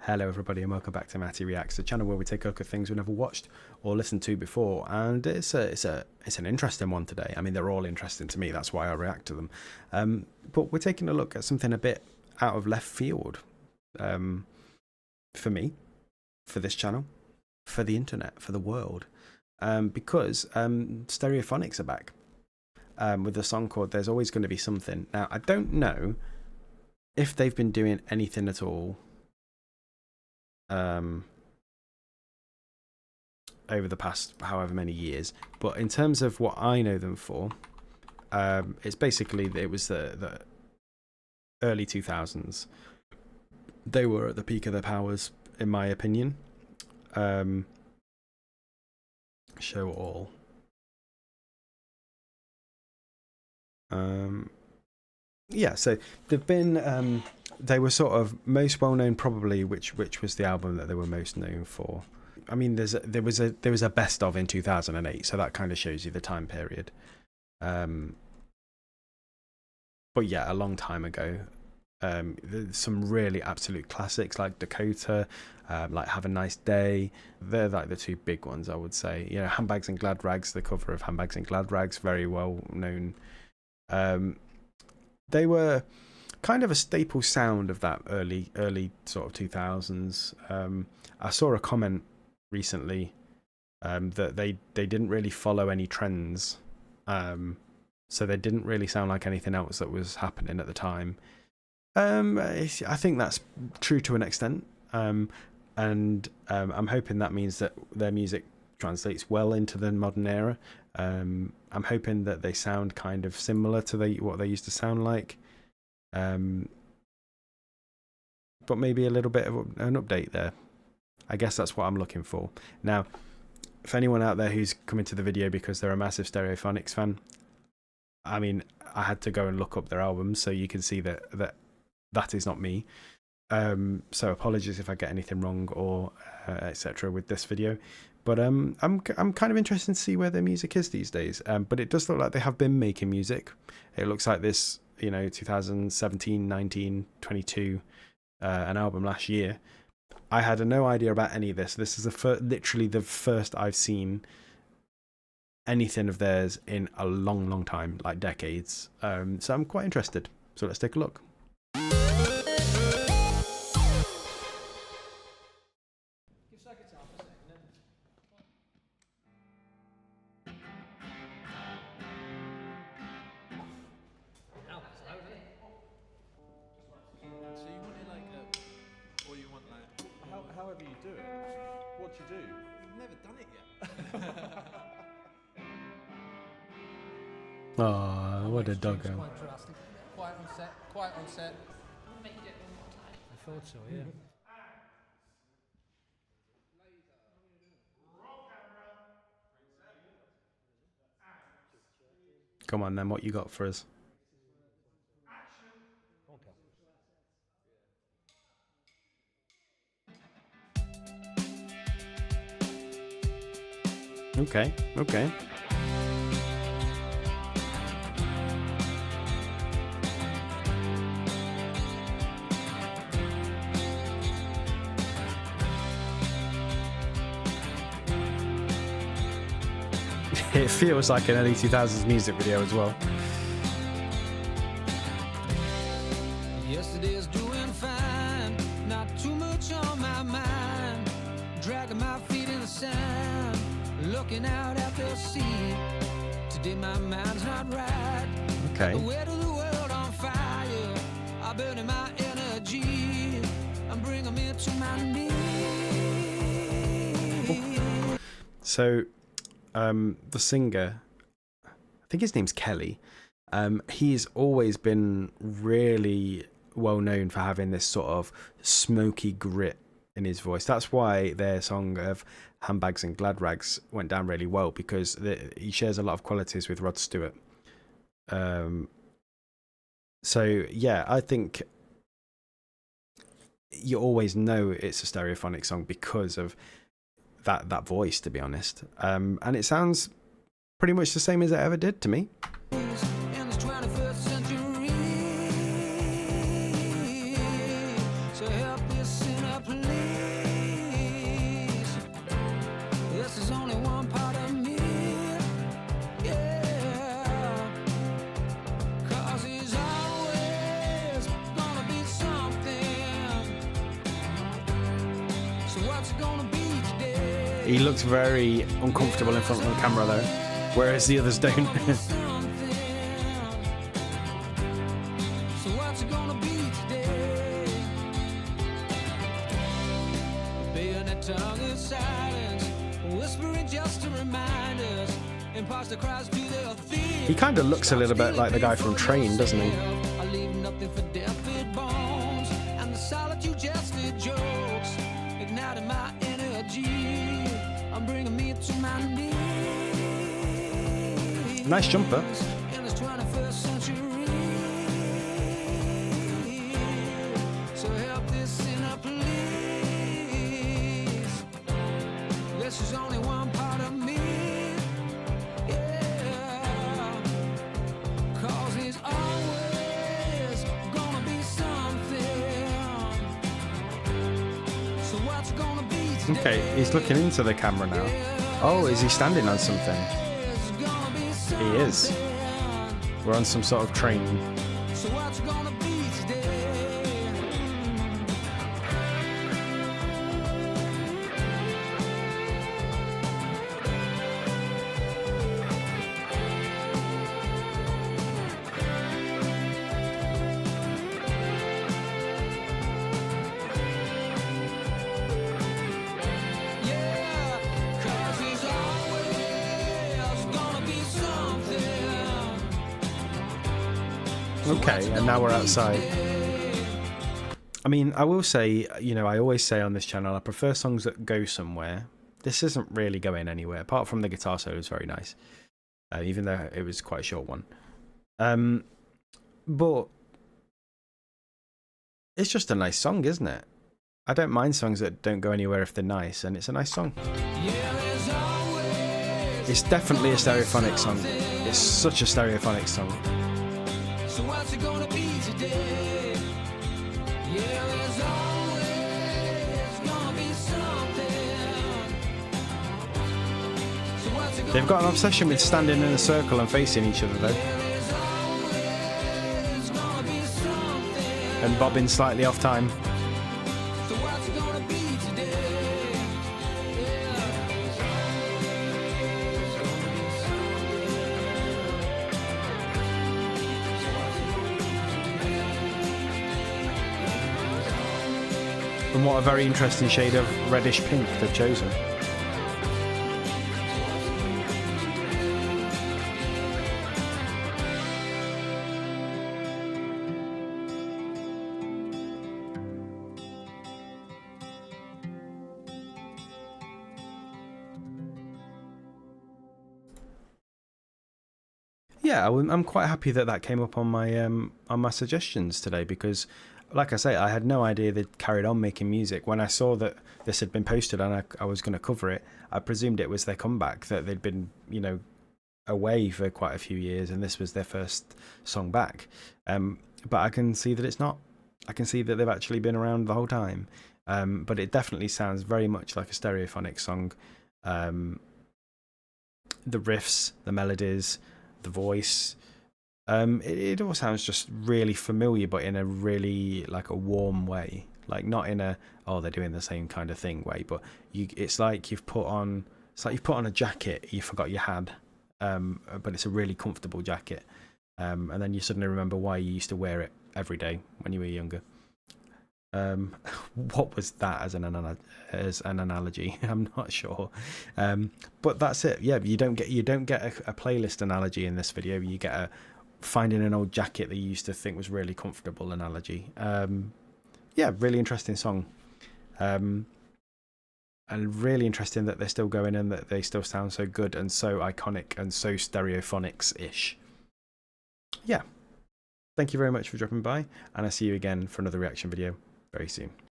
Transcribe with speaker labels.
Speaker 1: Hello everybody and welcome back to Matty Reacts, the channel where we take a look at things we've never watched or listened to before, and it's an interesting one today. I mean, they're all interesting to me, that's why I react to them. But we're taking a look at something a bit out of left field, for me, for this channel, for the internet, for the world, because Stereophonics are back with a song called There's Always Going to Be Something. Now, I don't know if they've been doing anything at all over the past however many years, but in terms of what I know them for, it's basically, it was the early 2000s. They were at the peak of their powers, in my opinion. Show all. Yeah, so they've been they were sort of most well known, probably, which was the album that they were most known for. I mean, there was a best of in 2008, so that kind of shows you the time period. But yeah, a long time ago. There's some really absolute classics like Dakota, like Have a Nice Day. They're like the two big ones, I would say. You know, Handbags and Glad Rags, the cover of Handbags and Glad Rags, very well known. They were kind of a staple sound of that early sort of 2000s. I saw a comment recently that they didn't really follow any trends, so they didn't really sound like anything else that was happening at the time. I think that's true to an extent, and I'm hoping that means that their music translates well into the modern era. I'm hoping that they sound kind of similar to what they used to sound like, but maybe a little bit of an update there. I guess that's what I'm looking for. Now, for anyone out there who's coming to the video because they're a massive Stereophonics fan, I mean, I had to go and look up their albums so you can see that is not me. So apologies if I get anything wrong or etc. with this video. But I'm kind of interested to see where their music is these days. But it does look like they have been making music. It looks like this, you know, 2017, 19, 22, an album last year. I had no idea about any of this. This is literally the first I've seen anything of theirs in a long time, like decades. So I'm quite interested. So let's take a look.
Speaker 2: However you do it. What do you do?
Speaker 3: I've never done it yet.
Speaker 1: Oh, what a doggo.
Speaker 3: Quite drastic. Quiet on set. Quiet on set.
Speaker 4: I'll make you do it one more time.
Speaker 3: I thought so, yeah.
Speaker 1: Come on then, what you got for us? Okay. It feels like an early 2000s music video as well.
Speaker 5: Yesterday's doing fine, not too much on my mind, dragging my feet in the sand, looking out at the sea. Today my mind's not right.
Speaker 1: Okay.
Speaker 5: The weight of the world on fire, I'm burning my energy, I'm bringing me to my knees.
Speaker 1: So, the singer, I think his name's Kelly. He's always been really well known for having this sort of smoky grit in his voice. That's why their song of Handbags and Glad Rags went down really well, because he shares a lot of qualities with Rod Stewart. So yeah, I think you always know it's a Stereophonic song because of that voice, to be honest. And it sounds pretty much the same as it ever did to me.
Speaker 5: In this 21st century, so help this sinner please. what's it gonna be today?
Speaker 1: He looks very uncomfortable in front of the camera though, whereas the others don't.
Speaker 5: Something. So what's it gonna be today? Bayonet tongue is silence, whispering just to remind us. Imposter cries to their fear.
Speaker 1: He kind of looks a little bit like the guy from Train, doesn't he?
Speaker 5: I leave nothing for deafened bones, and the solitude jested jokes, igniting my energy. I'm bringing me to my knees.
Speaker 1: Nice jumper.
Speaker 5: In this 21st century. So help this sinner, please. This is only one part of me. Yeah. 'Cause he's always gonna be something. So what's gonna be today?
Speaker 1: Okay, he's looking into the camera now. Oh, is he standing on something? He is. We're on some sort of train.
Speaker 5: So what's gonna be today? Yeah, 'cause he's always gonna be something.
Speaker 1: Okay, and now we're outside. I mean, I will say, you know, I always say on this channel, I prefer songs that go somewhere. This isn't really going anywhere, apart from the guitar solo is very nice, even though it was quite a short one. But it's just a nice song, isn't it? I don't mind songs that don't go anywhere if they're nice, and it's a nice song. It's definitely a Stereophonics song. It's such a Stereophonics song.
Speaker 5: So what's it gonna be today? Yeah, there's always gonna be something. So what's it gonna
Speaker 1: They've got an obsession with standing in a circle and facing each other though,
Speaker 5: there's always gonna be something.
Speaker 1: and bobbing slightly off time.
Speaker 5: So what's it gonna be today?
Speaker 1: And what a very interesting shade of reddish pink they've chosen. Yeah, I'm quite happy that that came up on my suggestions today, because, like I say, I had no idea they'd carried on making music. When I saw that this had been posted and I was going to cover it, I presumed it was their comeback, that they'd been, you know, away for quite a few years and this was their first song back. But I can see that it's not. I can see that they've actually been around the whole time. But it definitely sounds very much like a Stereophonics song. The riffs, the melodies, the voice, it all sounds just really familiar, but in a really like a warm way, like not in a oh they're doing the same kind of thing way, but it's like you've put on a jacket you forgot you had, but it's a really comfortable jacket, and then you suddenly remember why you used to wear it every day when you were younger. What was that as an analogy? I'm not sure, but that's it. Yeah, you don't get a playlist analogy in this video. You get a finding an old jacket that you used to think was really comfortable analogy. Yeah, really interesting song, and really interesting that they're still going and that they still sound so good and so iconic and so Stereophonics-ish. Yeah, thank you very much for dropping by, and I'll see you again for another reaction video very soon.